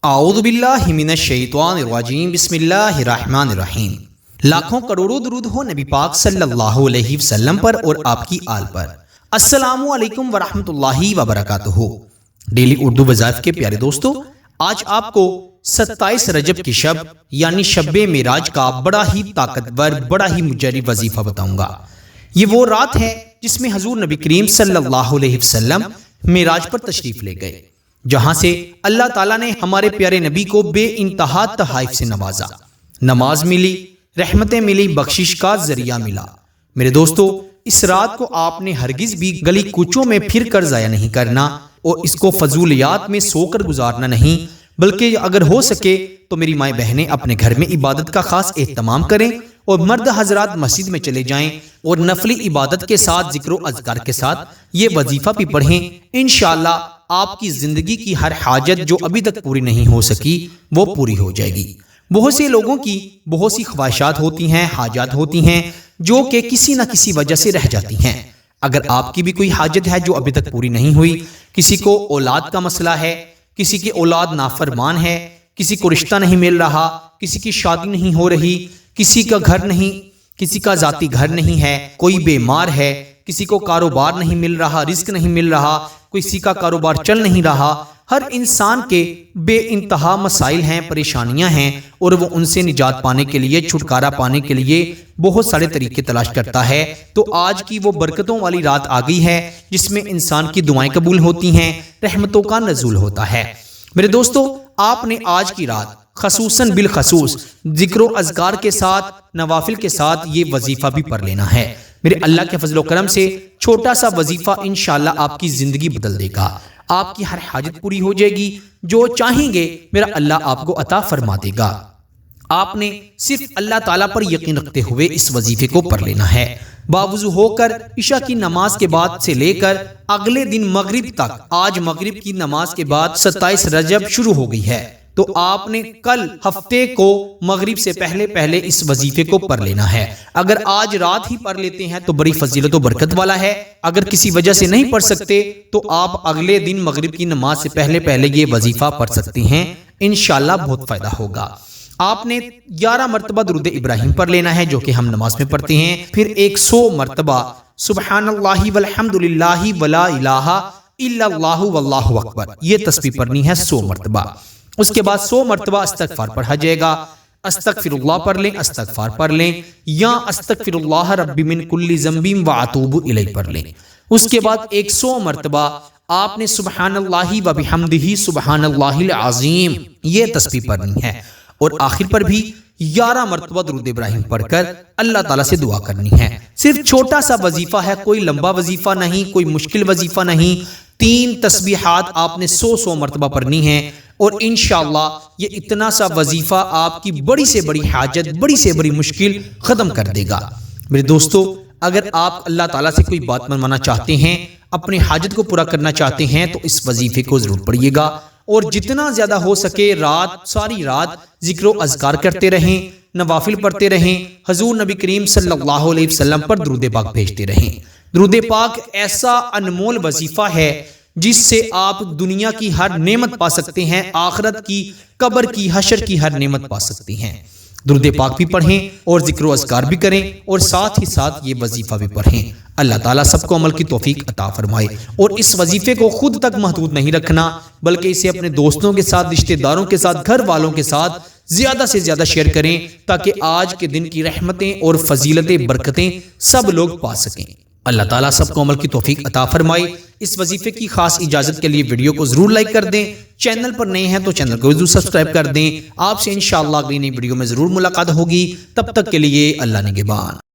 اعوذ باللہ من الشیطان الرجیم بسم اللہ الرحمن الرحیم۔ لاکھوں کروڑوں درود ہو نبی پاک صلی اللہ علیہ وسلم پر اور آپ کی آل پر۔ السلام علیکم ورحمۃ اللہ وبرکاتہ۔ ڈیلی اردو وظائف کے پیارے دوستو، آج آپ کو 27 رجب کی شب یعنی شب معراج کا بڑا ہی طاقتور بڑا ہی مجرب وظیفہ بتاؤں گا۔ یہ وہ رات ہے جس میں حضور نبی کریم صلی اللہ علیہ وسلم معراج پر تشریف لے گئے، جہاں سے اللہ تعالیٰ نے ہمارے پیارے نبی کو بے انتہا تحائف سے نوازا، نماز ملی، رحمتیں ملی، بخشش کا ذریعہ ملا۔ میرے دوستو، اس رات کو آپ نے ہرگز بھی گلی کوچوں میں پھر کر ضائع نہیں کرنا اور اس کو فضولیات میں سو کر گزارنا نہیں، بلکہ اگر ہو سکے تو میری مائیں بہنیں اپنے گھر میں عبادت کا خاص اہتمام کریں اور مرد حضرات مسجد میں چلے جائیں اور نفلی عبادت کے ساتھ ذکر و اذکار کے ساتھ یہ وظیفہ بھی پڑھیں۔ انشاءاللہ آپ کی زندگی کی ہر حاجت جو ابھی تک پوری نہیں ہو سکی وہ پوری ہو جائے گی۔ بہت سے لوگوں کی بہت سی خواہشات ہوتی ہیں، حاجات ہوتی ہیں جو کہ کسی نہ کسی وجہ سے رہ جاتی ہیں۔ اگر آپ کی بھی کوئی حاجت ہے جو ابھی تک پوری نہیں ہوئی، کسی کو اولاد کا مسئلہ ہے، کسی کی اولاد نافرمان ہے، کسی کو رشتہ نہیں مل رہا، کسی کی شادی نہیں ہو رہی، کسی کا گھر نہیں، کسی کا ذاتی گھر نہیں ہے، کوئی بیمار ہے، کسی کو کاروبار نہیں مل رہا، رزق نہیں مل رہا، کسی کا کاروبار چل نہیں رہا، ہر انسان کے بے انتہا مسائل ہیں، پریشانیاں ہیں، اور وہ ان سے نجات پانے کے لیے، چھٹکارا پانے کے لیے بہت سارے طریقے تلاش کرتا ہے۔ تو آج کی وہ برکتوں والی رات آ گئی ہے جس میں انسان کی دعائیں قبول ہوتی ہیں، رحمتوں کا نزول ہوتا ہے۔ میرے دوستو، آپ نے آج کی رات خصوصاً بالخصوص ذکر و اذکار کے ساتھ، نوافل کے ساتھ یہ وظیفہ بھی پڑھ لینا ہے۔ میرے اللہ کے فضل و کرم سے چھوٹا سا وظیفہ انشاءاللہ آپ کی زندگی بدل دے گا، آپ کی ہر حاجت پوری ہو جائے گی، جو چاہیں گے میرا اللہ آپ کو عطا فرما دے گا۔ آپ نے صرف اللہ تعالیٰ پر یقین رکھتے ہوئے اس وظیفے کو پڑھ لینا ہے۔ باوضو ہو کر عشاء کی نماز کے بعد سے لے کر اگلے دن مغرب تک، آج مغرب کی نماز کے بعد 27 رجب شروع ہو گئی ہے، تو آپ نے کل ہفتے کو مغرب سے پہلے اس وظیفے کو پڑھ لینا ہے۔ اگر آج رات ہی پڑھ لیتے ہیں تو بڑی فضیلت و برکت والا ہے، اگر کسی وجہ سے نہیں پڑھ سکتے تو آپ اگلے دن مغرب کی نماز سے پہلے یہ وظیفہ پڑھ سکتے ہیں، انشاءاللہ بہت فائدہ ہوگا۔ آپ نے 11 مرتبہ درود ابراہیم پڑھ لینا ہے جو کہ ہم نماز میں پڑھتے ہیں، پھر 100 مرتبہ سبحان اللہ والحمد للہ ولا الہ الا اللہ واللہ اکبر، یہ تسبیح پڑھنی ہے 100 مرتبہ۔ اس کے بعد 100 مرتبہ استغفار پڑھا جائے گا، استغفر اللہ پڑھ لیں، استغفار پڑھ لیں، یا استغفر اللہ ربی من کل ذنب واتوب الیہ پڑھ لیں۔ اس کے بعد 100 مرتبہ آپ نے سبحان اللہ وبحمدہ سبحان اللہ العظیم یہ تسبیح پڑھنی ہے، اور آخر پر بھی 11 مرتبہ درود ابراہیم پڑھ کر اللہ تعالیٰ سے دعا کرنی ہے۔ صرف چھوٹا سا وظیفہ ہے، کوئی لمبا وظیفہ نہیں، کوئی مشکل وظیفہ نہیں۔ 3 تسبیحات آپ نے 100 مرتبہ پڑھنی ہے، اور انشاءاللہ یہ اتنا سا وظیفہ آپ کی بڑی سے بڑی حاجت، بڑی سے بڑی مشکل ختم کر دے گا۔ میرے دوستو، اگر آپ اللہ تعالیٰ سے کوئی بات منوانا چاہتے ہیں، اپنی حاجت کو پورا کرنا چاہتے ہیں، تو اس وظیفے کو ضرور پڑھیے گا، اور جتنا زیادہ ہو سکے ساری رات ذکر و اذکار کرتے رہیں، نوافل پڑھتے رہیں، حضور نبی کریم صلی اللہ علیہ وسلم پر درود پاک بھیجتے رہیں۔ درود پاک ایسا انمول وظیفہ ہے جس سے آپ دنیا کی ہر نعمت پا سکتے ہیں، آخرت کی، قبر کی، حشر کی ہر نعمت پا سکتے ہیں۔ درود پاک بھی پڑھیں اور ذکر و اذکار بھی کریں، اور ساتھ ہی ساتھ یہ وظیفہ بھی پڑھیں۔ اللہ تعالیٰ سب کو عمل کی توفیق عطا فرمائے، اور اس وظیفے کو خود تک محدود نہیں رکھنا، بلکہ اسے اپنے دوستوں کے ساتھ، رشتہ داروں کے ساتھ، گھر والوں کے ساتھ زیادہ سے زیادہ شیئر کریں، تاکہ آج کے دن کی رحمتیں اور فضیلتیں، برکتیں سب لوگ پا سکیں۔ اللہ تعالیٰ سب کو عمل کی توفیق عطا فرمائے۔ اس وظیفے کی خاص اجازت کے لیے ویڈیو کو ضرور لائک کر دیں، چینل پر نئے ہیں تو چینل کو ضرور سبسکرائب کر دیں۔ آپ سے انشاءاللہ اگلی نئی ویڈیو میں ضرور ملاقات ہوگی، تب تک کے لیے اللہ نگہبان۔